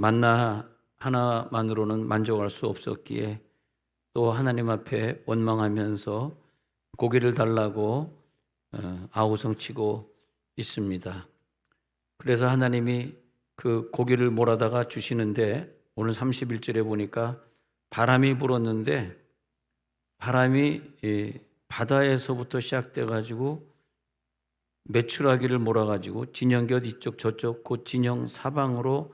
만나 하나만으로는 만족할 수 없었기에 또 하나님 앞에 원망하면서 고기를 달라고 아우성치고 있습니다. 그래서 하나님이 그 고기를 몰아다가 주시는데 오늘 31절에 보니까 바람이 불었는데 바람이 바다에서부터 시작돼 가지고 메추라기를 몰아가지고 진영곁 이쪽 저쪽 곧 진영 사방으로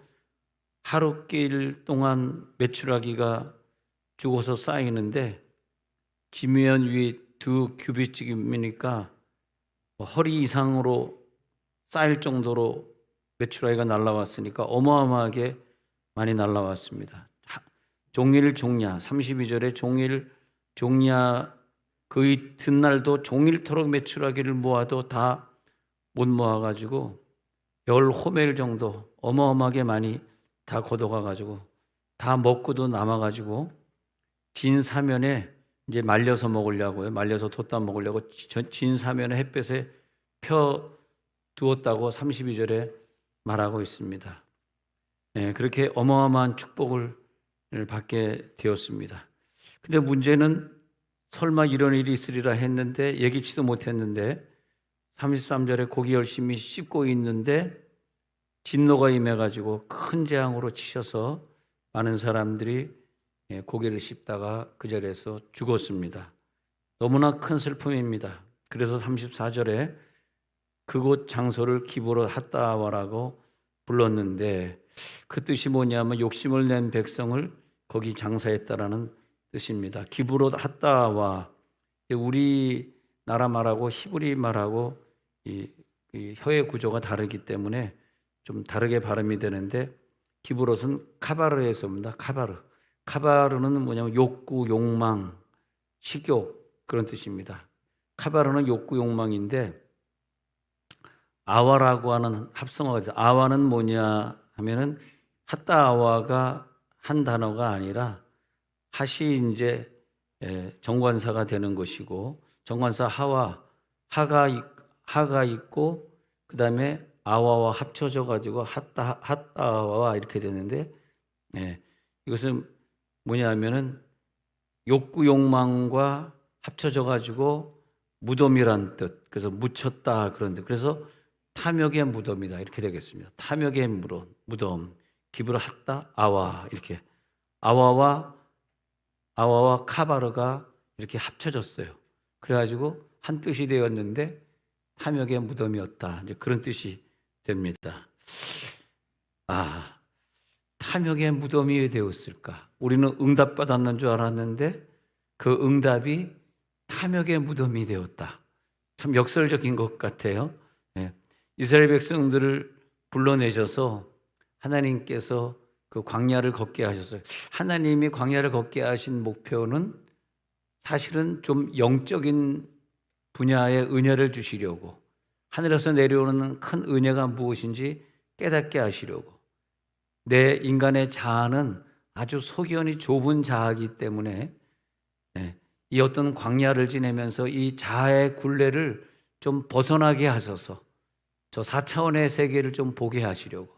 하루길 동안 메추라기가 죽어서 쌓이는데 지면 위 2규빗씩이니까 허리 이상으로 쌓일 정도로 메추라기가 날라왔으니까 어마어마하게 많이 날라왔습니다. 종일 종야 32절에 종야 그 이튿날도 종일토록 메추라기를 모아도 다 못 모아가지고 10호멜 정도 어마어마하게 많이 다 걷어가가지고 다 먹고도 남아가지고 진 사면에 이제 말려서 먹으려고요. 말려서 돛담 먹으려고 진 사면에 햇볕에 펴 두었다고 32절에 말하고 있습니다. 그렇게 어마어마한 축복을 받게 되었습니다. 근데 문제는 설마 이런 일이 있으리라 했는데 예기치도 못했는데 33절에 고기 열심히 씹고 있는데 진노가 임해가지고 큰 재앙으로 치셔서 많은 사람들이 고기를 씹다가 그 자리에서 죽었습니다. 너무나 큰 슬픔입니다. 그래서 34절에 그곳 장소를 기브롯 핫다와라고 불렀는데 그 뜻이 뭐냐면 욕심을 낸 백성을 거기 장사했다라는 뜻입니다. 기브롯 핫다와 우리나라 말하고 히브리 말하고 이 혀의 구조가 다르기 때문에 좀 다르게 발음이 되는데 기브롯은 카바르에서 옵니다. 카바르는 뭐냐면 욕구, 욕망, 식욕 그런 뜻입니다. 카바르는 욕구, 욕망인데 아와라고 하는 합성어가 있어요. 아와는 뭐냐 하면은 핫다아와가 한 단어가 아니라 핫이 이제 정관사가 되는 것이고 정관사 하가 있고 그 다음에 아와와 합쳐져 가지고 핫다아와 이렇게 되는데 이것은 뭐냐면은 욕구 욕망과 합쳐져 가지고 무덤이란 뜻. 그래서 묻혔다 그런 뜻. 그래서 탐욕의 무덤이다 이렇게 되겠습니다. 탐욕의 무덤. 기브로 핫다 아와 이렇게 아와와 카바르가 이렇게 합쳐졌어요. 그래가지고 한 뜻이 되었는데 탐욕의 무덤이었다. 이제 그런 뜻이 됩니다. 탐욕의 무덤이 왜 되었을까? 우리는 응답받았는 줄 알았는데 그 응답이 탐욕의 무덤이 되었다. 참 역설적인 것 같아요. 이스라엘 백성들을 불러내셔서 하나님께서 그 광야를 걷게 하셨어요. 하나님이 광야를 걷게 하신 목표는 사실은 좀 영적인 분야의 은혜를 주시려고 하늘에서 내려오는 큰 은혜가 무엇인지 깨닫게 하시려고 내 인간의 자아는 아주 소견이 좁은 자아이기 때문에 이 어떤 광야를 지내면서 이 자아의 굴레를 좀 벗어나게 하셔서 저 4차원의 세계를 좀 보게 하시려고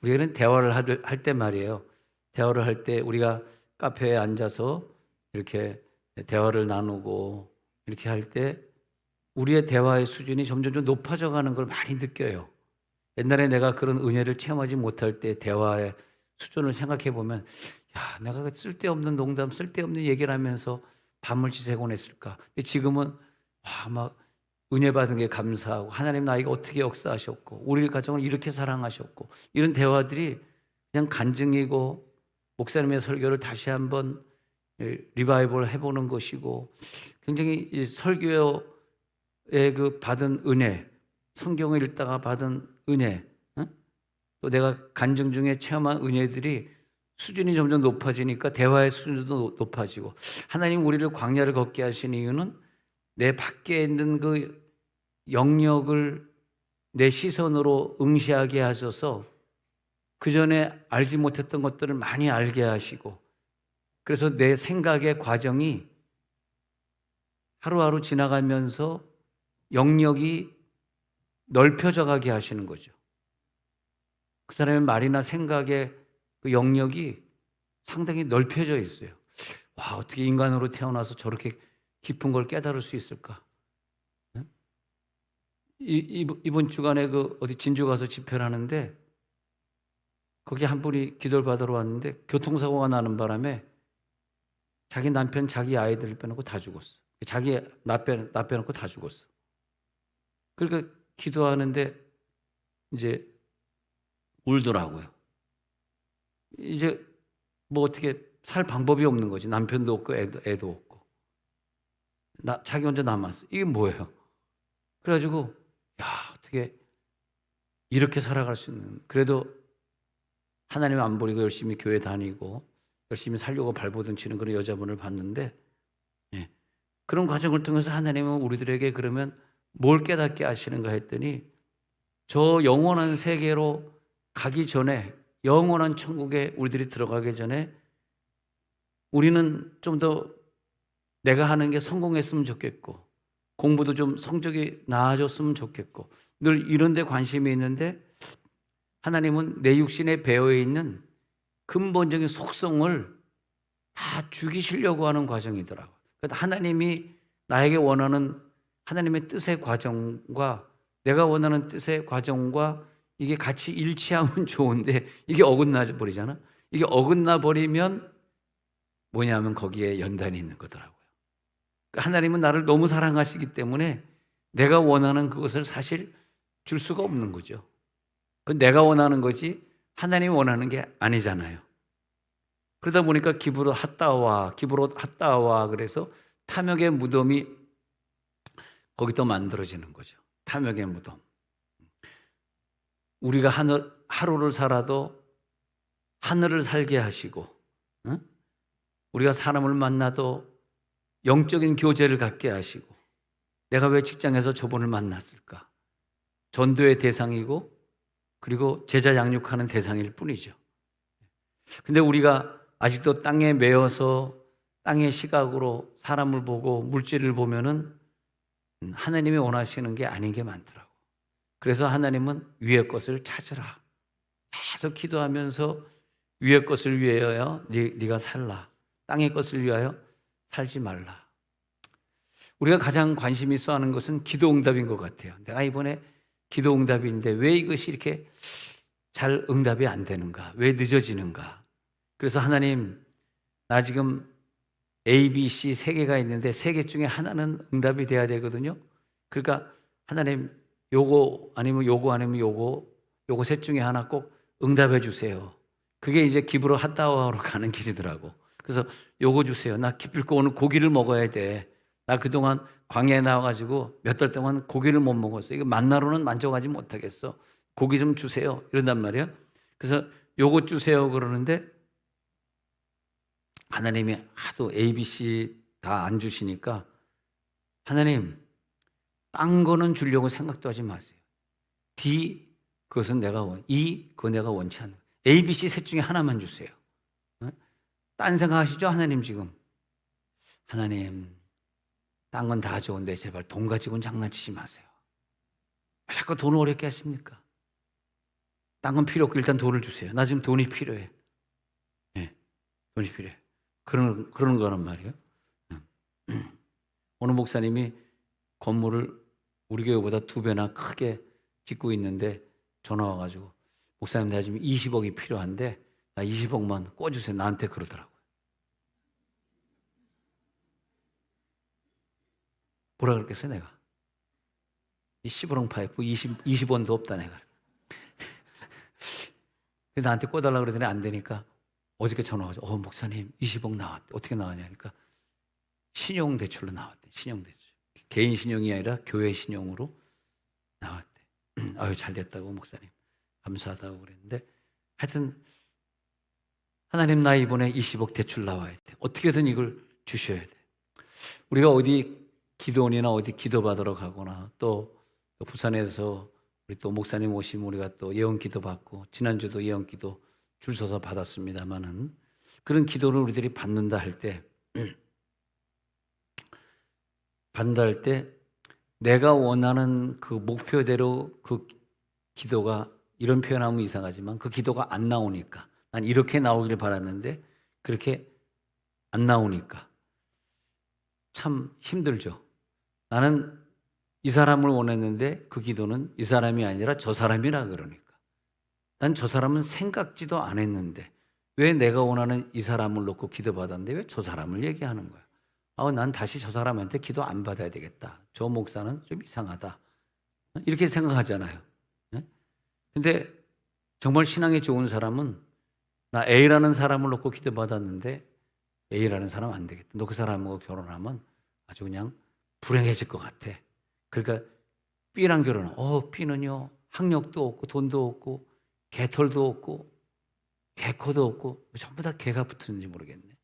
우리는 대화를 할 때 말이에요. 대화를 할 때 우리가 카페에 앉아서 이렇게 대화를 나누고 이렇게 할 때 우리의 대화의 수준이 점점 좀 높아져 가는 걸 많이 느껴요. 옛날에 내가 그런 은혜를 체험하지 못할 때 대화의 수준을 생각해 보면 야, 내가 쓸데없는 농담, 쓸데없는 얘기를 하면서 밤을 지새곤 했을까. 근데 지금은 막 은혜 받은 게 감사하고 하나님 나에게 어떻게 역사하셨고 우리 가정을 이렇게 사랑하셨고 이런 대화들이 그냥 간증이고 목사님의 설교를 다시 한번 리바이벌 해보는 것이고 굉장히 이 설교의 그 받은 은혜, 성경을 읽다가 받은 은혜, 또 내가 간증 중에 체험한 은혜들이 수준이 점점 높아지니까 대화의 수준도 높아지고 하나님 우리를 광야를 걷게 하신 이유는 내 밖에 있는 그 영역을 내 시선으로 응시하게 하셔서 그 전에 알지 못했던 것들을 많이 알게 하시고 그래서 내 생각의 과정이 하루하루 지나가면서 영역이 넓혀져 가게 하시는 거죠. 그 사람의 말이나 생각의 그 영역이 상당히 넓혀져 있어요. 와, 어떻게 인간으로 태어나서 저렇게 깊은 걸 깨달을 수 있을까? 응? 이번 주간에 그 어디 진주 가서 집회를 하는데 거기 한 분이 기도를 받으러 왔는데 교통사고가 나는 바람에 자기 남편, 자기 아이들을 빼놓고 다 죽었어. 자기 나 빼놓고 다 죽었어. 그러니까 기도하는데 이제 울더라고요. 이제 뭐 어떻게 살 방법이 없는 거지. 남편도 없고 애도 없고. 자기 혼자 남았어. 이게 뭐예요? 그래가지고 야, 어떻게 이렇게 살아갈 수 있는. 그래도 하나님 안 버리고 열심히 교회 다니고 열심히 살려고 발버둥 치는 그런 여자분을 봤는데, 예, 그런 과정을 통해서 하나님은 우리들에게 그러면 뭘 깨닫게 하시는가 했더니 저 영원한 세계로 가기 전에, 영원한 천국에 우리들이 들어가기 전에 우리는 좀 더 내가 하는 게 성공했으면 좋겠고 공부도 좀 성적이 나아졌으면 좋겠고 늘 이런 데 관심이 있는데 하나님은 내 육신에 배어 있는 근본적인 속성을 다 죽이시려고 하는 과정이더라고요. 그러니까 하나님이 나에게 원하는 하나님의 뜻의 과정과 내가 원하는 뜻의 과정과 이게 같이 일치하면 좋은데 이게 어긋나 버리잖아. 이게 어긋나 버리면 뭐냐면 거기에 연단이 있는 거더라고요. 그러니까 하나님은 나를 너무 사랑하시기 때문에 내가 원하는 그것을 사실 줄 수가 없는 거죠. 그건 내가 원하는 거지 하나님이 원하는 게 아니잖아요. 그러다 보니까 기브로 핫다와 그래서 탐욕의 무덤이 거기도 만들어지는 거죠. 탐욕의 무덤. 우리가 하루를 살아도 하늘을 살게 하시고, 응? 우리가 사람을 만나도 영적인 교제를 갖게 하시고, 내가 왜 직장에서 저분을 만났을까? 전도의 대상이고 그리고 제자 양육하는 대상일 뿐이죠. 근데 우리가 아직도 땅에 매여서 땅의 시각으로 사람을 보고 물질을 보면은 하나님이 원하시는 게 아닌 게 많더라고. 그래서 하나님은 위의 것을 찾으라. 계속 기도하면서 위의 것을 위하여 네가 살라. 땅의 것을 위하여 살지 말라. 우리가 가장 관심 있어 하는 것은 기도 응답인 것 같아요. 내가 이번에 기도 응답인데 왜 이것이 이렇게 잘 응답이 안 되는가? 왜 늦어지는가? 그래서 하나님, 나 지금 A, B, C 세 개가 있는데 세 개 중에 하나는 응답이 돼야 되거든요. 그러니까 하나님 요거 아니면 요거 셋 중에 하나 꼭 응답해 주세요. 그게 이제 기브로 핫다와로 가는 길이더라고. 그래서 요거 주세요. 나 기필코 오늘 고기를 먹어야 돼. 나 그동안 광야에 나와가지고 몇 달 동안 고기를 못 먹었어. 이거 만나로는 만족하지 못하겠어. 고기 좀 주세요. 이런단 말이에요. 그래서 요거 주세요 그러는데 하나님이 하도 A, B, C 다 안 주시니까 하나님 딴 거는 주려고 생각도 하지 마세요. D 그것은 E 그거 내가 원치 않는 A, B, C 셋 중에 하나만 주세요. 딴 생각하시죠 하나님 지금? 하나님 딴 건 다 좋은데 제발 돈 가지고는 장난치지 마세요. 왜 자꾸 돈을 어렵게 하십니까? 딴 건 필요 없고 일단 돈을 주세요. 나 지금 돈이 필요해. 네, 돈이 필요해. 그러는 거란 말이에요. 어느 목사님이 건물을 우리 교회보다 2배나 크게 짓고 있는데 전화 와가지고 목사님 나 지금 20억이 필요한데 나 20억만 꿔주세요. 나한테 그러더라고요. 뭐라 그랬겠어요 내가? 이 시부렁 파이프 20원도 없다 내가. 그래서 나한테 꿔달라고 그러더니 안 되니까 어저께 전화 와가지고 목사님 20억 나왔대. 어떻게 나왔냐니까 신용대출로 나왔대. 신용대출. 개인 신용이 아니라 교회 신용으로 나왔대. 아유 잘 됐다고 목사님 감사하다고 그랬는데 하여튼 하나님 나 이번에 20억 대출 나와야 돼. 어떻게든 이걸 주셔야 돼. 우리가 어디 기도원이나 어디 기도받으러 가거나 또 부산에서 우리 또 목사님 오시면 우리가 또 예언기도 받고 지난주도 예언기도 줄 서서 받았습니다만은 그런 기도를 우리들이 받는다 할 때 내가 원하는 그 목표대로 그 기도가 이런 표현하면 이상하지만 그 기도가 안 나오니까 난 이렇게 나오기를 바랐는데 그렇게 안 나오니까 참 힘들죠. 나는 이 사람을 원했는데 그 기도는 이 사람이 아니라 저 사람이라 그러니까. 난 저 사람은 생각지도 안 했는데 왜 내가 원하는 이 사람을 놓고 기도받았는데 왜 저 사람을 얘기하는 거야. 난 다시 저 사람한테 기도 안 받아야 되겠다. 저 목사는 좀 이상하다. 이렇게 생각하잖아요. 근데 정말 신앙이 좋은 사람은 나 A라는 사람을 놓고 기도받았는데 A라는 사람 안 되겠다. 너 그 사람하고 결혼하면 아주 그냥 불행해질 것 같아. 그러니까 B랑 결혼해. B는요 학력도 없고 돈도 없고 개털도 없고 개코도 없고 전부 다 개가 붙었는지 모르겠네.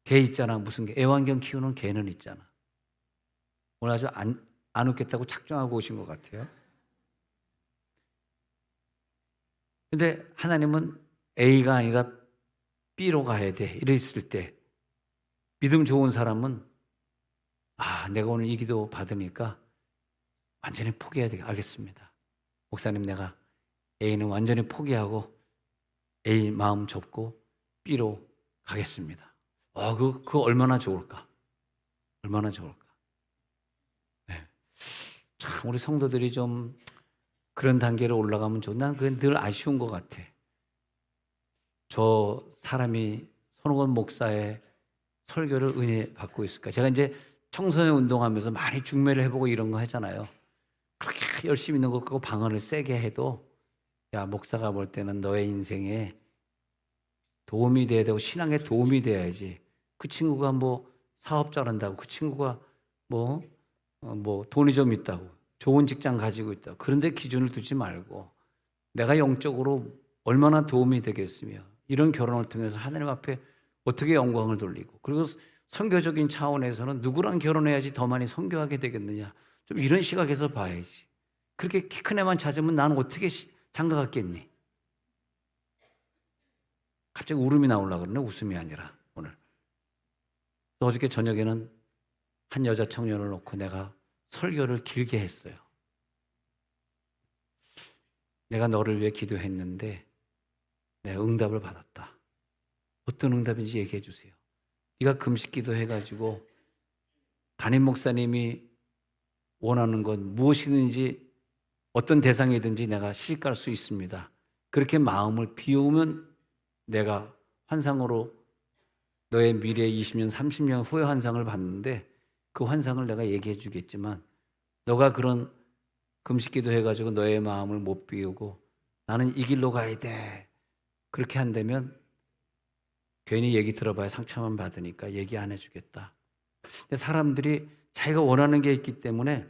개 있잖아. 무슨 개. 애완견 키우는 개는 있잖아. 오늘 아주 안 웃겠다고 작정하고 오신 것 같아요. 근데 하나님은 A가 아니라 B로 가야 돼. 이랬을 때 믿음 좋은 사람은 내가 오늘 이 기도 받으니까 완전히 포기해야 되겠다. 알겠습니다. 목사님 내가 A는 완전히 포기하고 A 마음 접고 B로 가겠습니다. 그거 얼마나 좋을까? 얼마나 좋을까? 네. 참 우리 성도들이 좀 그런 단계로 올라가면 좋. 난 그게 늘 아쉬운 것 같아. 저 사람이 손오건 목사의 설교를 은혜 받고 있을까? 제가 이제 청소년 운동하면서 많이 중매를 해보고 이런 거 하잖아요. 그렇게 열심히 있는 것 같고 방언을 세게 해도 야 목사가 볼 때는 너의 인생에 도움이 돼야 되고 신앙에 도움이 돼야지. 그 친구가 뭐 사업 잘한다고 그 친구가 뭐 돈이 좀 있다고 좋은 직장 가지고 있다고 그런데 기준을 두지 말고 내가 영적으로 얼마나 도움이 되겠으며 이런 결혼을 통해서 하나님 앞에 어떻게 영광을 돌리고 그리고 선교적인 차원에서는 누구랑 결혼해야지 더 많이 선교하게 되겠느냐 좀 이런 시각에서 봐야지. 그렇게 키 큰 애만 찾으면 나는 어떻게 장가 갔겠니? 갑자기 울음이 나오려고 그러네. 웃음이 아니라 오늘. 어저께 저녁에는 한 여자 청년을 놓고 내가 설교를 길게 했어요. 내가 너를 위해 기도했는데 내가 응답을 받았다. 어떤 응답인지 얘기해 주세요. 네가 금식 기도해가지고 담임 목사님이 원하는 건 무엇이든지 어떤 대상이든지 내가 시집갈 수 있습니다. 그렇게 마음을 비우면 내가 환상으로 너의 미래 20년, 30년 후의 환상을 봤는데 그 환상을 내가 얘기해 주겠지만 너가 그런 금식기도 해가지고 너의 마음을 못 비우고 나는 이 길로 가야 돼. 그렇게 한다면 괜히 얘기 들어봐야 상처만 받으니까 얘기 안 해주겠다. 근데 사람들이 자기가 원하는 게 있기 때문에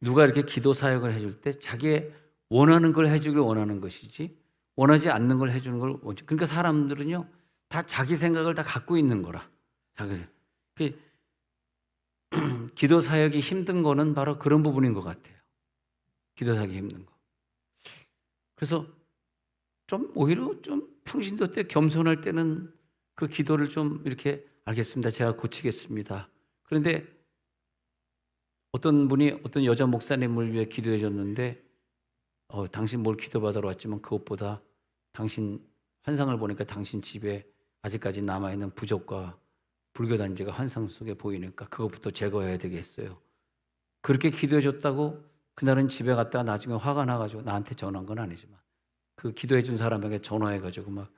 누가 이렇게 기도 사역을 해줄 때 자기의 원하는 걸 해주길 원하는 것이지 원하지 않는 걸 해주는 걸 원치. 그러니까 사람들은요 다 자기 생각을 다 갖고 있는 거라. 기도 사역이 힘든 거는 바로 그런 부분인 것 같아요. 기도 사역이 힘든 거. 그래서 좀 오히려 좀 평신도 때 겸손할 때는 그 기도를 좀 이렇게 알겠습니다. 제가 고치겠습니다. 그런데 어떤 분이 어떤 여자 목사님을 위해 기도해 줬는데 당신 뭘 기도받으러 왔지만 그것보다 당신 환상을 보니까 당신 집에 아직까지 남아있는 부적과 불교단지가 환상 속에 보이니까 그것부터 제거해야 되겠어요. 그렇게 기도해 줬다고 그날은 집에 갔다가 나중에 화가 나가지고 나한테 전화한 건 아니지만 그 기도해 준 사람에게 전화해가지고 막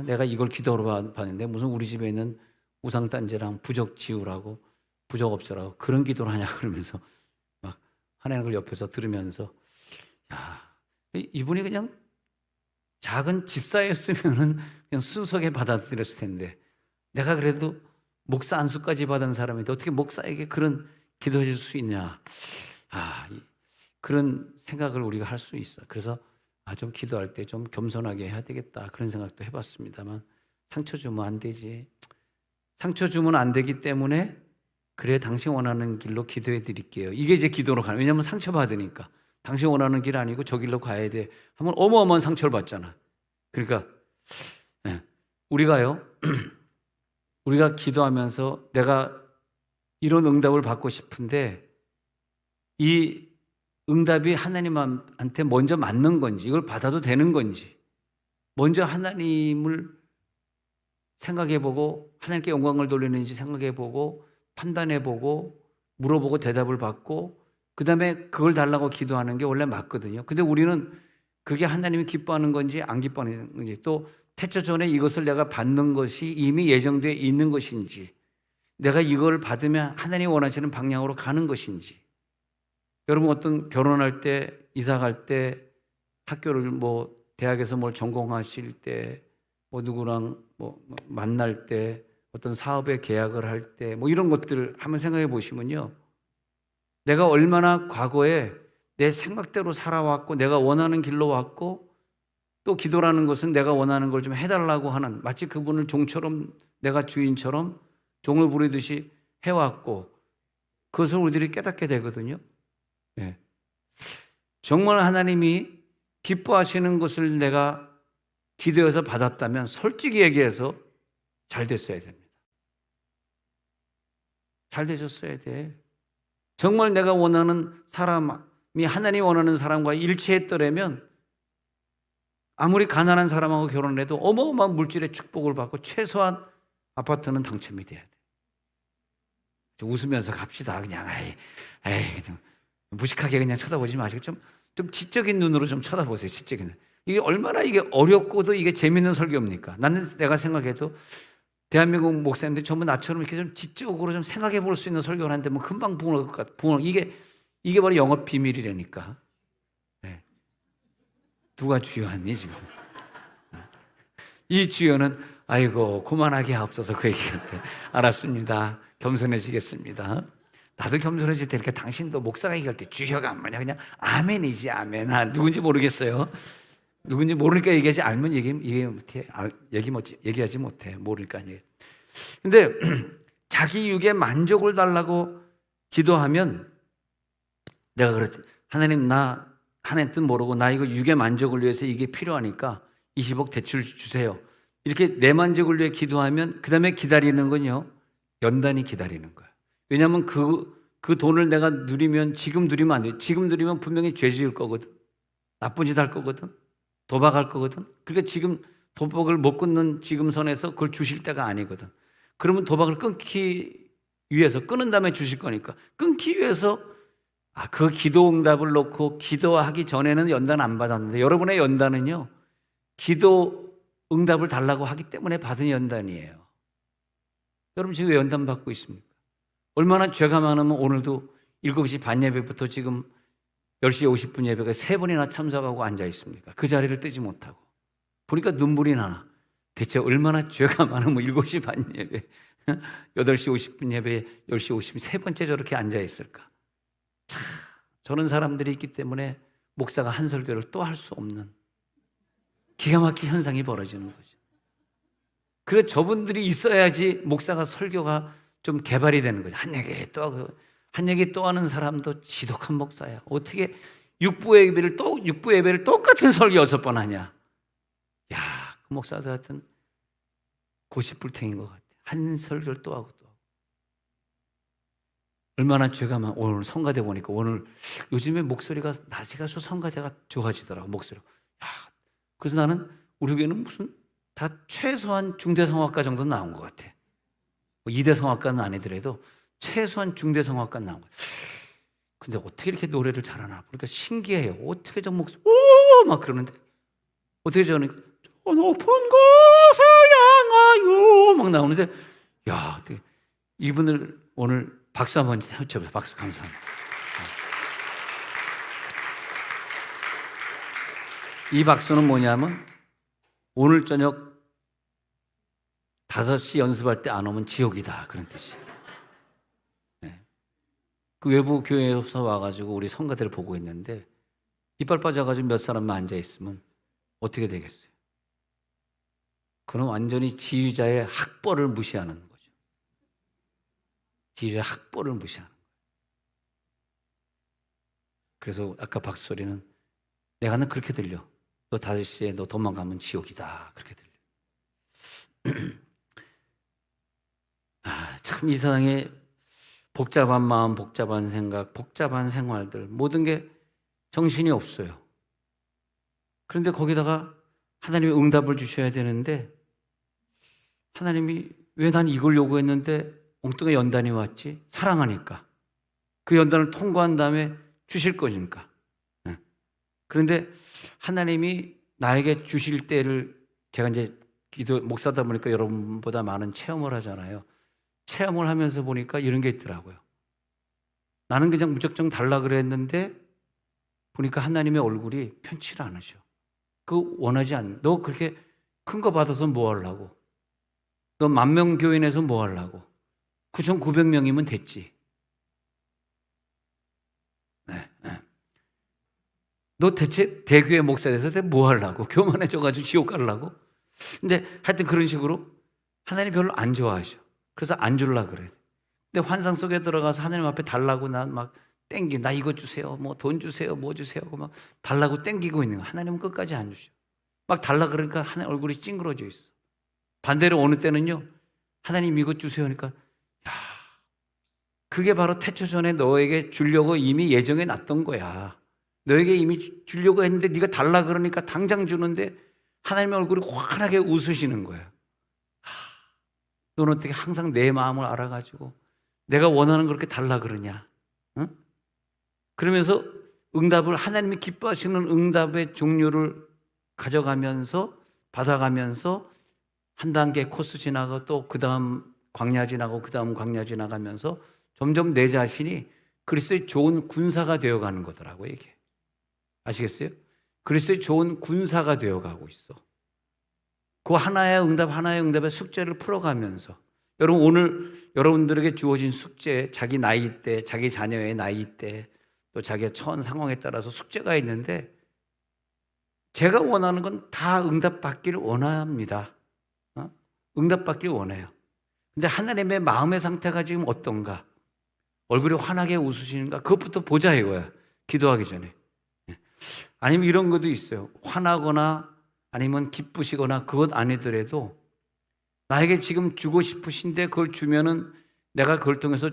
내가 이걸 기도로 받는데 무슨 우리 집에 있는 우상단지랑 부적 지우라고 부적 없애라고 그런 기도를 하냐 그러면서 막 하나님 걸 옆에서 들으면서 야 이분이 그냥 작은 집사였으면은 그냥 순수하게 받아들였을 텐데 내가 그래도 목사 안수까지 받은 사람인데 어떻게 목사에게 그런 기도해 줄 수 있냐. 그런 생각을 우리가 할 수 있어. 그래서 좀 기도할 때 좀 겸손하게 해야 되겠다 그런 생각도 해봤습니다만 상처 주면 안 되지. 상처 주면 안 되기 때문에 그래 당신 원하는 길로 기도해 드릴게요. 이게 이제 기도로 가는. 왜냐하면 상처 받으니까 당신 원하는 길 아니고 저 길로 가야 돼 하면 어마어마한 상처를 받잖아. 그러니까 우리가요 우리가 기도하면서 내가 이런 응답을 받고 싶은데 이 응답이 하나님한테 먼저 맞는 건지, 이걸 받아도 되는 건지, 먼저 하나님을 생각해보고 하나님께 영광을 돌리는지 생각해보고 판단해보고 물어보고 대답을 받고 그 다음에 그걸 달라고 기도하는 게 원래 맞거든요. 근데 우리는 그게 하나님이 기뻐하는 건지 안 기뻐하는 건지, 또 태초 전에 이것을 내가 받는 것이 이미 예정되어 있는 것인지, 내가 이걸 받으면 하나님이 원하시는 방향으로 가는 것인지. 여러분, 어떤 결혼할 때, 이사 갈 때, 학교를 대학에서 뭘 전공하실 때, 누구랑 만날 때, 어떤 사업에 계약을 할 때, 이런 것들을 한번 생각해 보시면요, 내가 얼마나 과거에 내 생각대로 살아왔고 내가 원하는 길로 왔고, 또 기도라는 것은 내가 원하는 걸 좀 해달라고 하는, 마치 그분을 종처럼, 내가 주인처럼 종을 부리듯이 해왔고, 그것을 우리들이 깨닫게 되거든요. 네. 정말 하나님이 기뻐하시는 것을 내가 기도해서 받았다면 솔직히 얘기해서 잘 됐어야 됩니다. 잘 되셨어야 돼. 정말 내가 원하는 사람이 하나님이 원하는 사람과 일치했더라면 아무리 가난한 사람하고 결혼을 해도 어마어마한 물질의 축복을 받고 최소한 아파트는 당첨이 돼야 돼. 좀 웃으면서 갑시다. 그냥 그냥 무식하게 그냥 쳐다보지 마시고 좀 지적인 눈으로 좀 쳐다보세요. 지적인 눈. 이게 얼마나 이게 어렵고도 이게 재밌는 설교입니까? 나는 내가 생각해도 대한민국 목사님들이 전부 나처럼 이렇게 좀 지적으로 좀 생각해 볼 수 있는 설교를 하는데 금방 붕을 것 같아. 이게 바로 영업 비밀이라니까. 네. 누가 주요하니 지금? 이 주요는 아이고 그만하게 하옵소서 그 얘기 같아. 알았습니다. 겸손해지겠습니다. 나도 겸손해질 테니까 당신도 목사가 얘기할 때 주여가 뭐냐 그냥 아멘이지 아멘. 누군지 모르겠어요. 누군지 모르니까 얘기하지, 알면 얘기하지 못해. 모르니까 얘기. 근데 자기 육에 만족을 달라고 기도하면 내가 그랬지. 하나님 나 하나님 뜻 모르고 나 이거 육의 만족을 위해서 이게 필요하니까 20억 대출 주세요. 이렇게 내 만족을 위해 기도하면 그 다음에 기다리는 건요, 연단이 기다리는 거야. 왜냐하면 그 돈을 내가 누리면 지금 누리면 안 돼. 지금 누리면 분명히 죄 지을 거거든. 나쁜 짓 할 거거든. 도박할 거거든. 그러니까 지금 도박을 못 끊는 지금 선에서 그걸 주실 때가 아니거든. 그러면 도박을 끊기 위해서 끊은 다음에 주실 거니까 끊기 위해서 그 기도 응답을 놓고 기도하기 전에는 연단 안 받았는데 여러분의 연단은요, 기도 응답을 달라고 하기 때문에 받은 연단이에요. 여러분 지금 왜 연단 받고 있습니까? 얼마나 죄가 많으면 오늘도 7시 반 예배부터 지금 10시 50분 예배가 3번이나 참석하고 앉아 있습니까? 그 자리를 뜨지 못하고. 보니까 눈물이 나. 대체 얼마나 죄가 많으면 7시 반 예배, 8시 50분 예배, 10시 50분 세 번째 저렇게 앉아 있을까? 참, 저런 사람들이 있기 때문에 목사가 한 설교를 또 할 수 없는 기가 막힌 현상이 벌어지는 거죠. 그래 저분들이 있어야지 목사가 설교가 좀 개발이 되는 거죠. 한 얘기 또 하는 사람도 지독한 목사야. 어떻게 육부 예배를 똑같은 설교 6번 하냐? 야, 그 목사들 같은 고집불탱인 것 같아. 한 설교를 또 하고 또 하고. 얼마나 죄가 많아. 오늘 성가대 보니까 오늘 요즘에 목소리가 낮이 가서 성가대가 좋아지더라고, 목소리가. 야, 그래서 나는 우리 교회는 무슨 다 최소한 중대성악가 정도 나온 것 같아. 2대 성악가는 아니더라도 최소한 중대성악가 나온 거예요. 근데 어떻게 이렇게 노래를 잘하나 보니까 신기해요. 어떻게 저 목소리 막 그러는데 어떻게 저는 저 높은 곳을 향하여 막 나오는데 야, 어떻게 이분을 오늘 박수 한번 쳐보세요. 박수 감사합니다. 이 박수는 뭐냐면 오늘 저녁 5시 연습할 때 안 오면 지옥이다 그런 뜻이에요. 네. 그 외부 교회에서 와가지고 우리 성가대를 보고 있는데 이빨 빠져가지고 몇 사람만 앉아 있으면 어떻게 되겠어요? 그럼 완전히 지휘자의 학벌을 무시하는 거죠. 지휘자의 학벌을 무시하는 거예요. 그래서 아까 박수 소리는 내가는 그렇게 들려. 너 5시에 너 도망가면 지옥이다 그렇게 들려. 참 이 세상에 복잡한 마음, 복잡한 생각, 복잡한 생활들 모든 게 정신이 없어요. 그런데 거기다가 하나님이 응답을 주셔야 되는데 하나님이 왜 난 이걸 요구했는데 엉뚱한 연단이 왔지? 사랑하니까. 그 연단을 통과한 다음에 주실 거니까. 그런데 하나님이 나에게 주실 때를 제가 이제 기도 목사다 보니까 여러분보다 많은 체험을 하잖아요. 체험을 하면서 보니까 이런 게 있더라고요. 나는 그냥 무작정 달라 그랬는데 보니까 하나님의 얼굴이 편치를 않으셔. 그거 원하지 않. 너 그렇게 큰 거 받아서 뭐 하려고? 너 10,000명 교인에서 뭐 하려고? 9,900명이면 됐지. 네. 너 대체 대교회 목사 돼서 뭐 하려고? 교만해져가지고 지옥 가려고? 근데 하여튼 그런 식으로 하나님 별로 안 좋아하셔. 그래서 안 주려고 그래. 근데 환상 속에 들어가서 하나님 앞에 달라고 난 막 나 이거 주세요. 뭐 돈 주세요. 뭐 주세요. 막 달라고 땡기고 있는 거. 하나님은 끝까지 안 주셔. 막 달라 그러니까 하나님 얼굴이 찡그러져 있어. 반대로 어느 때는요. 하나님 이것 주세요 하니까 야, 그게 바로 태초 전에 너에게 주려고 이미 예정해 놨던 거야. 너에게 이미 주려고 했는데 네가 달라 그러니까 당장 주는데 하나님의 얼굴이 환하게 웃으시는 거야. 너는 어떻게 항상 내 마음을 알아가지고 내가 원하는 걸 그렇게 달라 그러냐? 응? 그러면서 응답을 하나님이 기뻐하시는 응답의 종류를 가져가면서 받아가면서 한 단계 코스 지나고 또 그 다음 광야 지나고 그 다음 광야 지나가면서 점점 내 자신이 그리스도의 좋은 군사가 되어가는 거더라고요. 이게 아시겠어요? 그리스도의 좋은 군사가 되어가고 있어. 그 하나의 응답의 숙제를 풀어가면서 여러분 오늘 여러분들에게 주어진 숙제 자기 나이 때 자기 자녀의 나이 때 또 자기의 처한 상황에 따라서 숙제가 있는데 제가 원하는 건 다 응답받기를 원합니다. 응답받기를 원해요. 근데 하나님의 마음의 상태가 지금 어떤가? 얼굴이 환하게 웃으시는가? 그것부터 보자 이거야. 기도하기 전에. 아니면 이런 것도 있어요. 화나거나 아니면 기쁘시거나 그것 아니더라도 나에게 지금 주고 싶으신데 그걸 주면은 내가 그걸 통해서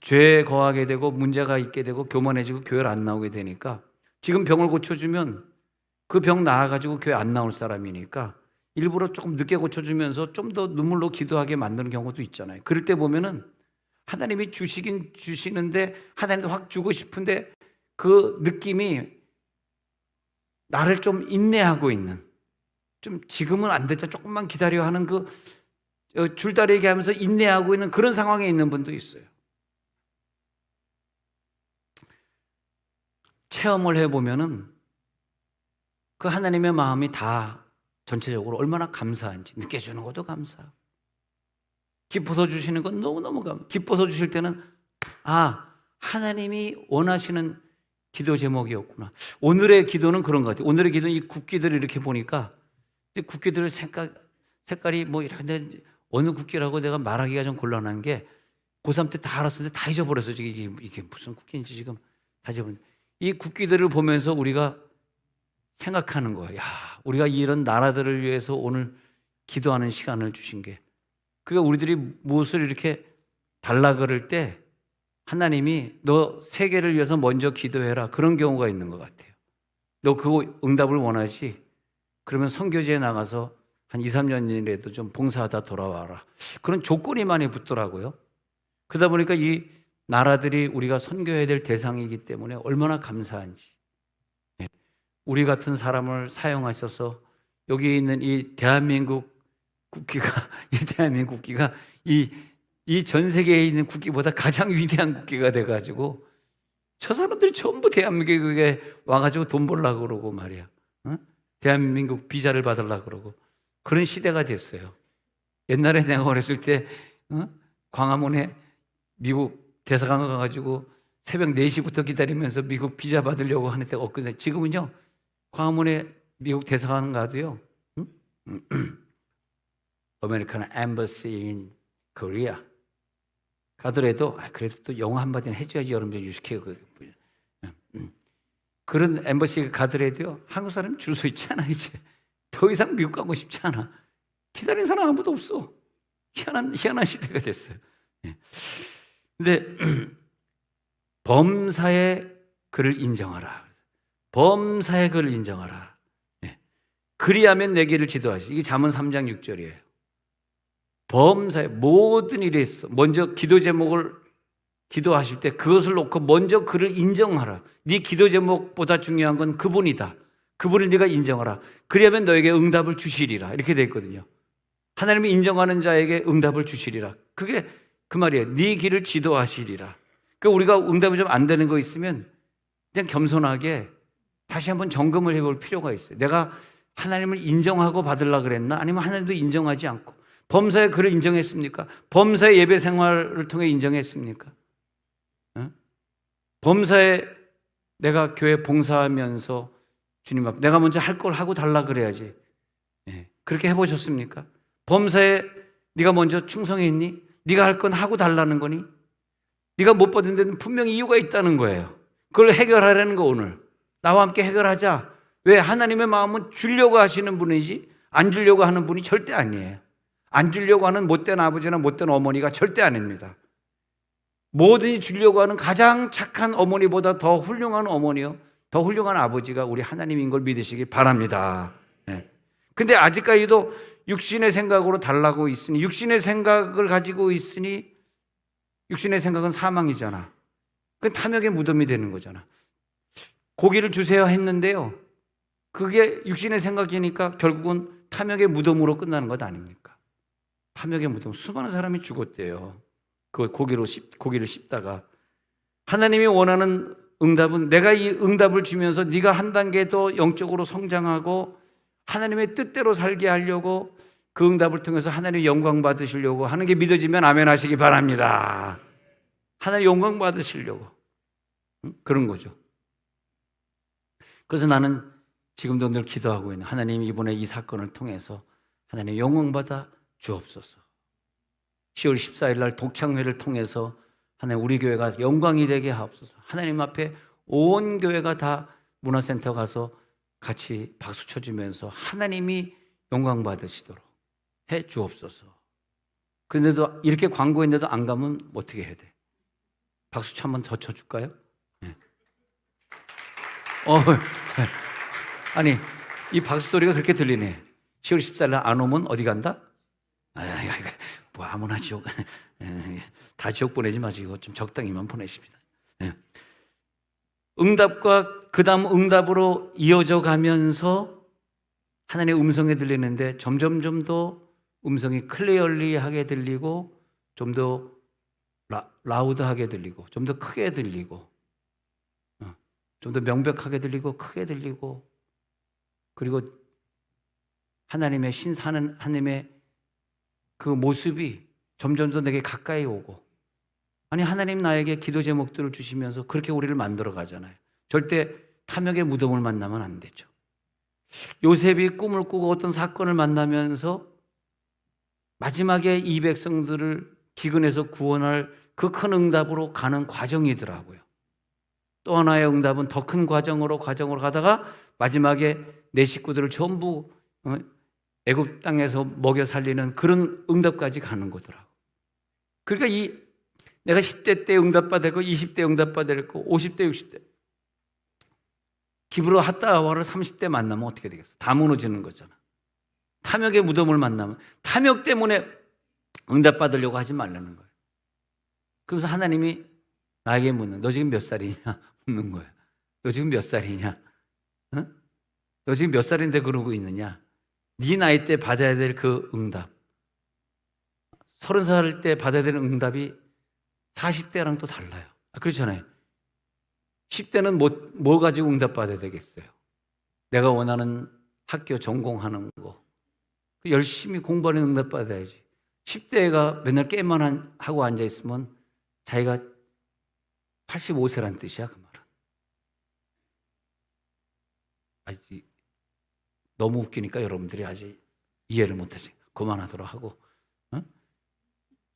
죄에 거하게 되고 문제가 있게 되고 교만해지고 교회를 안 나오게 되니까 지금 병을 고쳐주면 그 병 나아가지고 교회 안 나올 사람이니까 일부러 조금 늦게 고쳐주면서 좀 더 눈물로 기도하게 만드는 경우도 있잖아요. 그럴 때 보면은 하나님이 주시긴 주시는데 하나님도 확 주고 싶은데 그 느낌이 나를 좀 인내하고 있는 좀 지금은 안 됐죠. 조금만 기다려 하는 그 줄다리기 하면서 인내하고 있는 그런 상황에 있는 분도 있어요. 체험을 해보면은 그 하나님의 마음이 다 전체적으로 얼마나 감사한지 느껴주는 것도 감사하고 기뻐서 주시는 건 너무너무 기뻐서 주실 때는 하나님이 원하시는 기도 제목이었구나. 오늘의 기도는 그런 것 같아요. 오늘의 기도는 이 국기들을 이렇게 보니까 국기들의 색깔이 뭐 이렇게 어느 국기라고 내가 말하기가 좀 곤란한 게 고3 때 다 알았는데 다 잊어버렸어. 이게 무슨 국기인지 지금 다 잊어버렸는데 이 국기들을 보면서 우리가 생각하는 거야. 우리가 이런 나라들을 위해서 오늘 기도하는 시간을 주신 게 그러니까 우리들이 무엇을 이렇게 달라 그럴 때 하나님이 너 세계를 위해서 먼저 기도해라 그런 경우가 있는 것 같아요. 너 그거 응답을 원하지? 그러면 선교지에 나가서 한 2, 3년이라도 좀 봉사하다 돌아와라. 그런 조건이 많이 붙더라고요. 그러다 보니까 이 나라들이 우리가 선교해야 될 대상이기 때문에 얼마나 감사한지. 우리 같은 사람을 사용하셔서 여기 있는 이 대한민국 국기가 이 전 세계에 있는 국기보다 가장 위대한 국기가 돼가지고 저 사람들이 전부 대한민국에 와가지고 돈 벌려고 그러고 말이야. 대한민국 비자를 받으려고 그러고 그런 시대가 됐어요. 옛날에 내가 어렸을 때 광화문에 미국 대사관 가가지고 새벽 4시부터 기다리면서 미국 비자 받으려고 하는 때가 없거든요. 지금은요 광화문에 미국 대사관 가도요 American Embassy in Korea 가더라도 그래도 또 영어 한마디는 해줘야지 여러분들 유식해. 그런 엠버시 가더라도요 한국 사람 줄 서 있지 않아. 이제 더 이상 미국 가고 싶지 않아. 기다리는 사람 아무도 없어. 희한한 시대가 됐어요. 근데 범사의 그를 인정하라. 범사에 그를 인정하라. 예. 그리하면 내 길을 지도하시. 이게 잠언 3장 6절이에요. 범사에 모든 일에 있어 먼저 기도 제목을 기도하실 때 그것을 놓고 먼저 그를 인정하라. 네 기도 제목보다 중요한 건 그분이다. 그분을 네가 인정하라. 그리하면 너에게 응답을 주시리라. 이렇게 되어 있거든요. 하나님이 인정하는 자에게 응답을 주시리라. 그게 그 말이에요. 네 길을 지도하시리라. 그러니까 우리가 응답이 좀 안 되는 거 있으면 그냥 겸손하게 다시 한번 점검을 해볼 필요가 있어요. 내가 하나님을 인정하고 받으려고 그랬나? 아니면 하나님도 인정하지 않고 범사에 그를 인정했습니까? 범사의 예배 생활을 통해 인정했습니까? 범사에 내가 교회 봉사하면서 주님 앞에 내가 먼저 할 걸 하고 달라 그래야지. 그렇게 해보셨습니까? 범사에 네가 먼저 충성했니? 네가 할 건 하고 달라는 거니? 네가 못 받은 데는 분명히 이유가 있다는 거예요. 그걸 해결하라는 거 오늘. 나와 함께 해결하자. 왜? 하나님의 마음은 주려고 하시는 분이지 안 주려고 하는 분이 절대 아니에요. 안 주려고 하는 못된 아버지나 못된 어머니가 절대 아닙니다. 뭐든지 주려고 하는 가장 착한 어머니보다 더 훌륭한 어머니요, 더 훌륭한 아버지가 우리 하나님인 걸 믿으시기 바랍니다. 근데 아직까지도 육신의 생각으로 달라고 있으니, 육신의 생각을 가지고 있으니, 육신의 생각은 사망이잖아. 그건 탐욕의 무덤이 되는 거잖아. 고기를 주세요 했는데요, 그게 육신의 생각이니까 결국은 탐욕의 무덤으로 끝나는 것 아닙니까? 탐욕의 무덤. 수많은 사람이 죽었대요. 그 고기를 씹다가. 하나님이 원하는 응답은 내가 이 응답을 주면서 네가 한 단계 더 영적으로 성장하고 하나님의 뜻대로 살게 하려고 그 응답을 통해서 하나님의 영광 받으시려고 하는 게 믿어지면 아멘 하시기 바랍니다. 하나님 영광 받으시려고. 그런 거죠. 그래서 나는 지금도 늘 기도하고 있는, 하나님 이번에 이 사건을 통해서 하나님 영광 받아 주옵소서. 10월 14일 날 독창회를 통해서 하나님 우리 교회가 영광이 되게 하옵소서. 하나님 앞에 온 교회가 다 문화센터 가서 같이 박수 쳐주면서 하나님이 영광 받으시도록 해 주옵소서. 그런데도 이렇게 광고했는데도 안 가면 어떻게 해야 돼? 박수 한번 더 쳐줄까요? 네. 아니 이 박수 소리가 그렇게 들리네. 10월 14일 날 안 오면 어디 간다? 뭐 아무나 지옥, 다 지옥 보내지 마시고 좀 적당히만 보내십니다. 응답과 그 다음 응답으로 이어져 가면서 하나님의 음성이 들리는데 점점 더 음성이 클리얼리하게 들리고 좀 더 라우드하게 들리고 좀 더 크게 들리고 좀 더 명백하게 들리고 크게 들리고, 그리고 하나님의 신사는 하나님의 그 모습이 점점 더 내게 가까이 오고, 아니 하나님 나에게 기도 제목들을 주시면서 그렇게 우리를 만들어 가잖아요. 절대 탐욕의 무덤을 만나면 안 되죠. 요셉이 꿈을 꾸고 어떤 사건을 만나면서 마지막에 이 백성들을 기근에서 구원할 그 큰 응답으로 가는 과정이더라고요. 또 하나의 응답은 더 큰 과정으로 가다가 마지막에 내 식구들을 전부 애굽 땅에서 먹여 살리는 그런 응답까지 가는 거더라고. 그러니까 내가 10대 때 응답받을 거, 20대 응답받을 거, 50대, 60대 기브로 핫다와를 30대 만나면 어떻게 되겠어? 다 무너지는 거잖아. 탐욕의 무덤을 만나면 탐욕 때문에 응답받으려고 하지 말라는 거예요. 그래서 하나님이 나에게 묻는, 너 지금 몇 살이냐? 묻는 거예요. 너 지금 몇 살이냐? 너 지금 몇 살인데 그러고 있느냐? 네 나이 때 받아야 될 그 응답, 30살 때 받아야 되는 응답이 40대랑 또 달라요. 그렇잖아요. 10대는 뭐 가지고 응답받아야 되겠어요? 내가 원하는 학교 전공하는 거, 열심히 공부하는 응답받아야지. 10대가 맨날 게임만 하고 앉아있으면 자기가 85세란 뜻이야, 그 말은. 아직 너무 웃기니까 여러분들이 아직 이해를 못하지. 그만하도록 하고.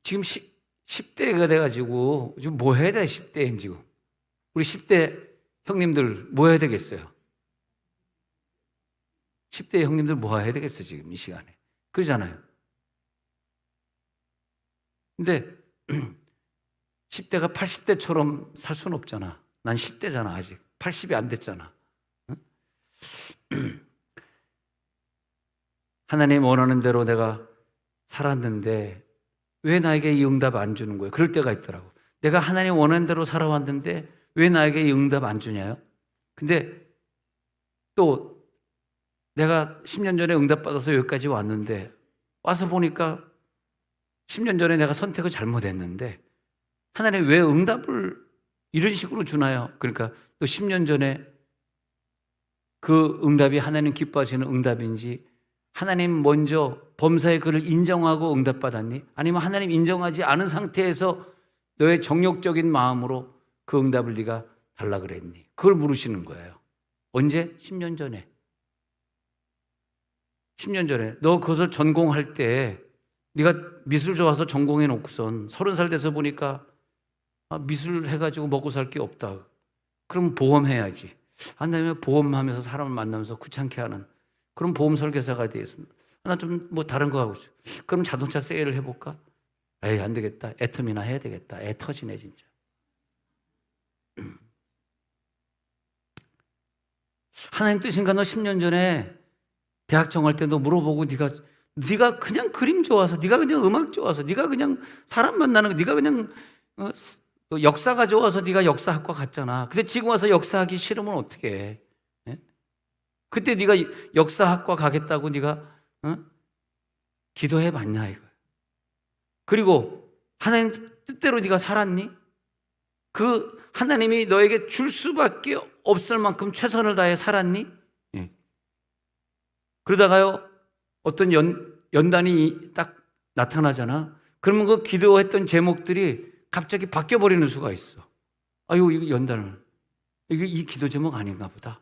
지금 10대가 돼가지고 지금 뭐 해야 돼? 10대인 지금. 우리 10대 형님들 뭐 해야 되겠어요? 10대 형님들 뭐 해야 되겠어 지금 이 시간에. 그러잖아요. 근데 10대가 80대처럼 살 수는 없잖아. 난 10대잖아 아직. 80이 안 됐잖아. 응? 하나님 원하는 대로 내가 살았는데 왜 나에게 이 응답 안 주는 거예요? 그럴 때가 있더라고. 내가 하나님 원하는 대로 살아왔는데 왜 나에게 이 응답 안 주냐요? 근데 또 내가 10년 전에 응답받아서 여기까지 왔는데 와서 보니까 10년 전에 내가 선택을 잘못했는데 하나님 왜 응답을 이런 식으로 주나요? 그러니까 또 10년 전에 그 응답이 하나님 기뻐하시는 응답인지 하나님 먼저 범사의 그를 인정하고 응답받았니? 아니면 하나님 인정하지 않은 상태에서 너의 정욕적인 마음으로 그 응답을 네가 달라 그랬니? 그걸 물으시는 거예요. 언제? 10년 전에. 10년 전에 너 그것을 전공할 때 네가 미술 좋아서 전공해 놓고선 30살 돼서 보니까 미술 해가지고 먹고 살 게 없다. 그럼 보험해야지. 안 되면 보험하면서 사람을 만나면서 귀찮게 하는 그런 보험 설계사가 되겠어. 나 좀 뭐 다른 거 하고 싶어. 그럼 자동차 세일을 해볼까? 에이 안 되겠다. 애터미나 해야 되겠다. 애 터지네 진짜. 하나님 뜻인가? 너 10년 전에 대학 정할 때 너 물어보고 네가 그냥 그림 좋아서, 네가 그냥 음악 좋아서, 네가 그냥 사람 만나는 거, 네가 그냥 역사가 좋아서 네가 역사학과 갔잖아. 근데 지금 와서 역사하기 싫으면 어떻게 해? 예? 그때 네가 역사학과 가겠다고 네가 기도해 봤냐 이거. 그리고 하나님 뜻대로 네가 살았니? 그 하나님이 너에게 줄 수밖에 없을 만큼 최선을 다해 살았니? 예. 그러다가요 어떤 연단이 딱 나타나잖아. 그러면 그 기도했던 제목들이 갑자기 바뀌어 버리는 수가 있어. 아유 이거 연단을 이게 이 기도 제목 아닌가 보다.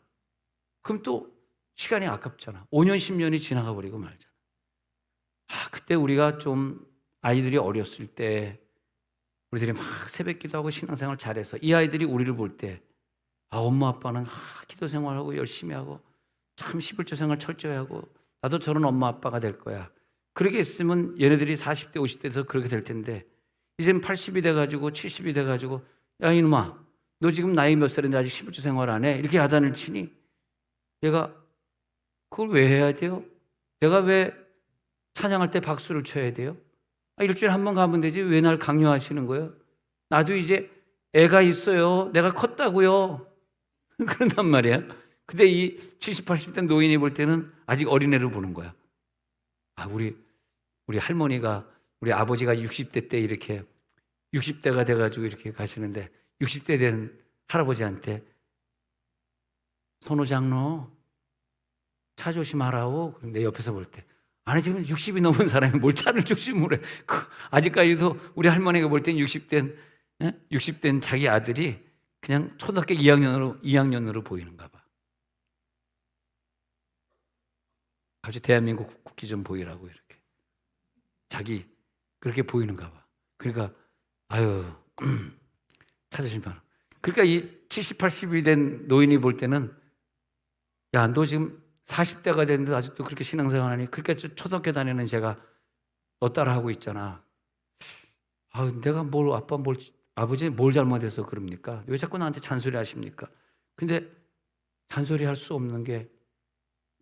그럼 또 시간이 아깝잖아. 5년 10년이 지나가 버리고 말잖아. 그때 우리가 좀 아이들이 어렸을 때 우리들이 막 새벽 기도하고 신앙생활 잘해서 이 아이들이 우리를 볼 때 엄마 아빠는 기도 생활하고 열심히 하고 참 11조 생활 철저히 하고 나도 저런 엄마 아빠가 될 거야. 그렇게 있으면 얘네들이 40대 50대에서 그렇게 될 텐데 이젠 80이 돼가지고 70이 돼가지고 야 이놈아 너 지금 나이 몇 살인데 아직 11조 생활 안 해? 이렇게 야단을 치니 얘가 그걸 왜 해야 돼요? 내가 왜 찬양할 때 박수를 쳐야 돼요? 일주일에 한 번 가면 되지 왜 날 강요하시는 거예요? 나도 이제 애가 있어요. 내가 컸다고요. 그런단 말이야. 근데 이 70, 80대 노인이 볼 때는 아직 어린애를 보는 거야. 우리 할머니가 우리 아버지가 60대 때 이렇게 60대가 돼가지고 이렇게 가시는데 60대 된 할아버지한테 선호 장로 차 조심하라고. 그런데 옆에서 볼 때 아니 지금 60이 넘은 사람이 뭘 차를 조심을 해. 아직까지도 우리 할머니가 볼 땐 60된 자기 아들이 그냥 초등학교 2학년으로 보이는가 봐. 갑자기 대한민국 국기 좀 보이라고 이렇게. 자기 그렇게 보이는가 봐. 그러니까 찾으신 바로. 그러니까 이 70, 80이 된 노인이 볼 때는 야, 너 지금 40대가 됐는데 아직도 그렇게 신앙생활 하니? 그렇게 초등학교 다니는 제가 너 따라하고 있잖아. 내가 아버지 뭘 잘못해서 그럽니까? 왜 자꾸 나한테 잔소리 하십니까? 근데 잔소리 할 수 없는 게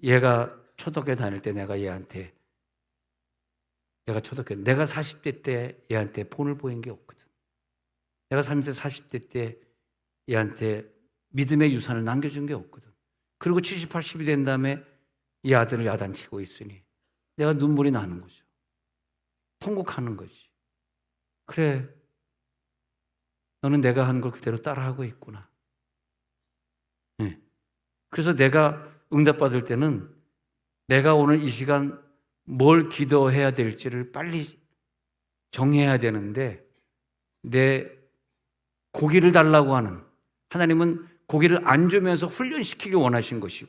얘가 초등학교 다닐 때 내가 40대 때 얘한테 본을 보인 게 없거든. 내가 30대, 40대 때 얘한테 믿음의 유산을 남겨준 게 없거든. 그리고 70, 80이 된 다음에 이 아들을 야단치고 있으니 내가 눈물이 나는 거죠. 통곡하는 거지. 그래, 너는 내가 한 걸 그대로 따라하고 있구나. 네. 그래서 내가 응답받을 때는 내가 오늘 이 시간 뭘 기도해야 될지를 빨리 정해야 되는데 내 고기를 달라고 하는 하나님은 고기를 안 주면서 훈련시키기 원하신 것이고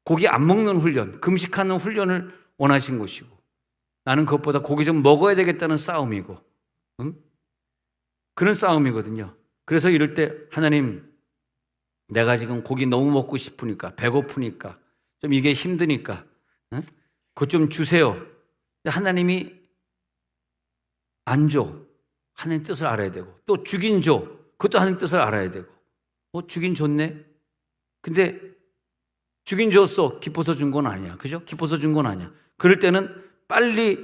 고기 안 먹는 훈련, 금식하는 훈련을 원하신 것이고 나는 그것보다 고기 좀 먹어야 되겠다는 싸움이고 그런 싸움이거든요. 그래서 이럴 때 하나님 내가 지금 고기 너무 먹고 싶으니까 배고프니까 좀 이게 힘드니까 그것 좀 주세요. 하나님이 안 줘. 하나님 뜻을 알아야 되고 또 주긴 줘. 그것도 하나님 뜻을 알아야 되고 주긴 줬네. 근데 주긴 줬어. 기뻐서 준 건 아니야. 그죠? 기뻐서 준 건 아니야. 그럴 때는 빨리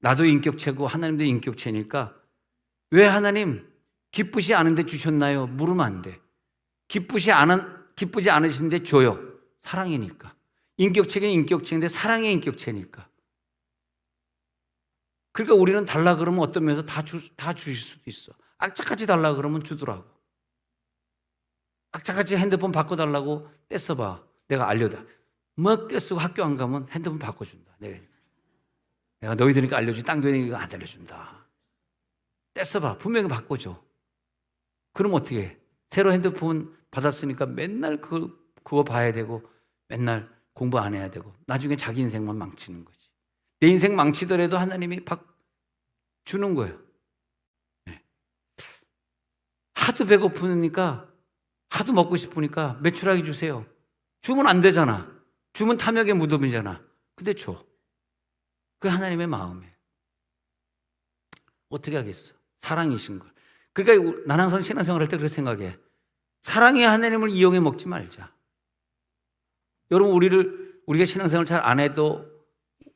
나도 인격체고 하나님도 인격체니까 왜 하나님 기쁘지 않은데 주셨나요? 물으면 안 돼. 기쁘지 않으신데 줘요. 사랑이니까. 인격체는 인격체인데 사랑의 인격체니까. 그러니까 우리는 달라 그러면 어떤 면에서 다 주실 수도 있어. 악착같이 달라 그러면 주더라고. 악착같이 핸드폰 바꿔달라고 떼써봐. 내가 알려다. 막 떼쓰고 학교 안 가면 핸드폰 바꿔준다. 내가 너희들이니까 알려주지 딴 교회니까 안 알려준다. 떼써봐. 분명히 바꿔줘. 그럼 어떻게 해? 새로 핸드폰 받았으니까 맨날 그거 봐야 되고 맨날 공부 안 해야 되고 나중에 자기 인생만 망치는 거지. 내 인생 망치더라도 하나님이 주는 거예요. 네. 하도 배고프니까 하도 먹고 싶으니까 매출하게 주세요. 주면 안 되잖아. 주면 탐욕의 무덤이잖아. 근데 줘. 그게 하나님의 마음이에요. 어떻게 하겠어? 사랑이신 걸. 그러니까 나는 항상 신앙생활 할 때 그렇게 생각해. 사랑의 하나님을 이용해 먹지 말자. 여러분 우리가 신앙생활 잘 안 해도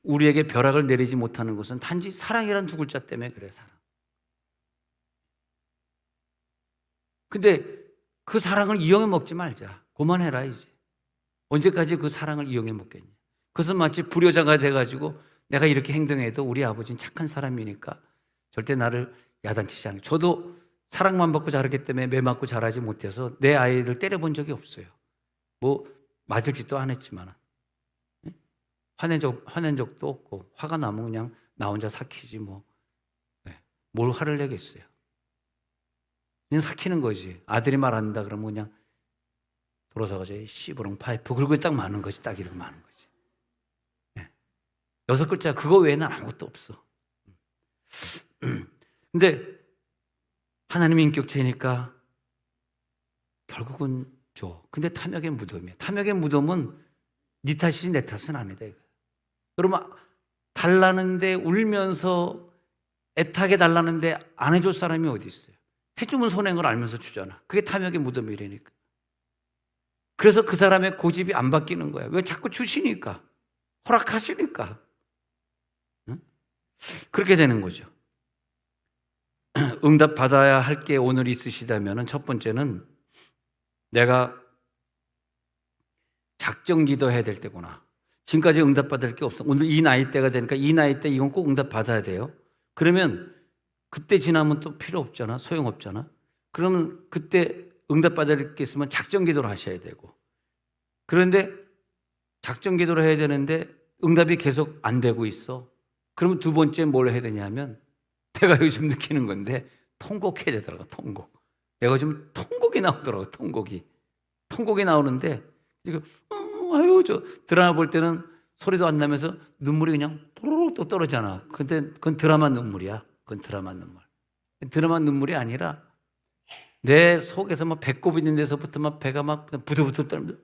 우리에게 벼락을 내리지 못하는 것은 단지 사랑이라는 두 글자 때문에 그래. 사랑. 근데 그 사랑을 이용해 먹지 말자. 그만해라 이제. 언제까지 그 사랑을 이용해 먹겠냐. 그것은 마치 불효자가 돼가지고 내가 이렇게 행동해도 우리 아버지는 착한 사람이니까 절대 나를 야단치지 않아요. 저도 사랑만 받고 자랐기 때문에 매 맞고 자라지 못해서 내 아이를 때려본 적이 없어요. 뭐 맞을 짓도 안 했지만 화낸 적도 없고 화가 나면 그냥 나 혼자 삭히지 뭐. 뭘 화를 내겠어요. 그냥 삭히는 거지. 아들이 말한다 그러면 그냥 돌아서가지고 씨부렁 파이프 그리고 딱 마는 거지. 딱 이렇게 마는 거지. 6글자 그거 외에는 아무것도 없어. 근데 하나님의 인격체니까 결국은 줘. 근데 탐욕의 무덤이야. 탐욕의 무덤은 네 탓이지 내 탓은 아니다. 이거. 여러분 달라는데 울면서 애타게 달라는데 안 해줄 사람이 어디 있어요? 해주면 손해인 걸 알면서 주잖아. 그게 탐욕의 무덤이라니까. 그래서 그 사람의 고집이 안 바뀌는 거야. 왜 자꾸 주시니까. 허락하시니까. 응? 그렇게 되는 거죠. 응답 받아야 할 게 오늘 있으시다면 첫 번째는 내가 작정 기도해야 될 때구나. 지금까지 응답 받을 게 없어. 오늘 이 나이 때가 되니까 이 나이 때 이건 꼭 응답 받아야 돼요. 그러면 그때 지나면 또 필요 없잖아. 소용없잖아. 그러면 그때 응답 받을 게 있으면 작정 기도를 하셔야 되고. 그런데 작정 기도를 해야 되는데 응답이 계속 안 되고 있어. 그러면 두 번째 뭘 해야 되냐면 내가 요즘 느끼는 건데 통곡해야 되더라고. 통곡. 내가 좀 통곡이 나오더라고. 통곡이 나오는데 지금 아유 저 드라마 볼 때는 소리도 안 나면서 눈물이 그냥 또르륵 또 떨어지잖아. 근데 그건 드라마 눈물이야. 그건 드라마 눈물. 드라마 눈물이 아니라 내 속에서 막 배꼽 있는 데서부터 막 배가 막 부들부들 떨면서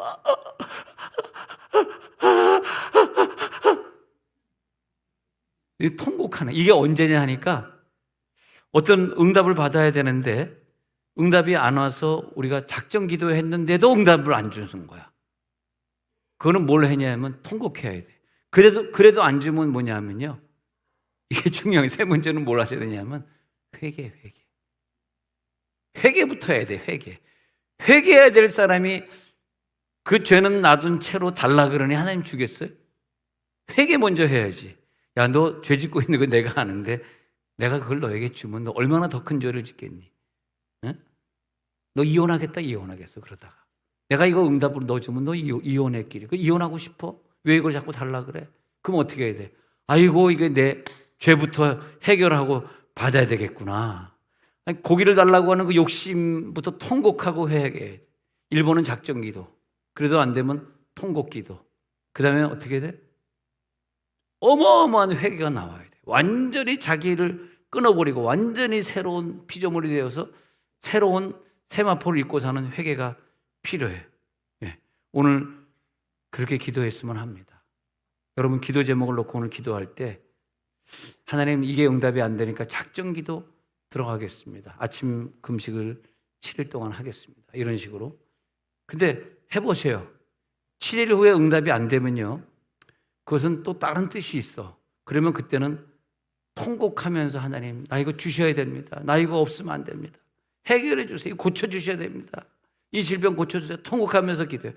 통곡하네. 이게 언제냐 하니까 어떤 응답을 받아야 되는데 응답이 안 와서 우리가 작정 기도했는데도 응답을 안 주는 거야. 그거는 뭘 했냐면 통곡해야 돼. 그래도 안 주면 뭐냐면요. 이게 중요한 세 번째는 뭘 하셔야 되냐면 회개부터 해야 돼. 회개해야 될 사람이 그 죄는 놔둔 채로 달라 그러니 하나님 주겠어요? 회개 먼저 해야지. 야, 너 죄 짓고 있는 거 내가 아는데 내가 그걸 너에게 주면 너 얼마나 더 큰 죄를 짓겠니? 응? 너 이혼하겠어 그러다가 내가 이거 응답으로 너 주면 너 이혼의 길이. 이혼하고 싶어? 왜 이걸 자꾸 달라 그래? 그럼 어떻게 해야 돼? 아이고 이게 내 죄부터 해결하고 받아야 되겠구나. 아니, 고기를 달라고 하는 그 욕심부터 통곡하고 회개해야 돼. 1번은 작정기도. 그래도 안 되면 통곡기도. 그 다음에 어떻게 돼? 어마어마한 회개가 나와야 돼. 완전히 자기를 끊어버리고 완전히 새로운 피조물이 되어서 새로운 세마포를 입고 사는 회개가 필요해. 예. 오늘 그렇게 기도했으면 합니다. 여러분 기도 제목을 놓고 오늘 기도할 때 하나님 이게 응답이 안 되니까 작정기도 들어가겠습니다. 아침 금식을 7일 동안 하겠습니다. 이런 식으로. 근데 해보세요. 7일 후에 응답이 안 되면요, 그것은 또 다른 뜻이 있어. 그러면 그때는 통곡하면서 하나님, 나 이거 주셔야 됩니다. 나 이거 없으면 안 됩니다. 해결해 주세요. 고쳐주셔야 됩니다. 이 질병 고쳐주세요. 통곡하면서 기도해요.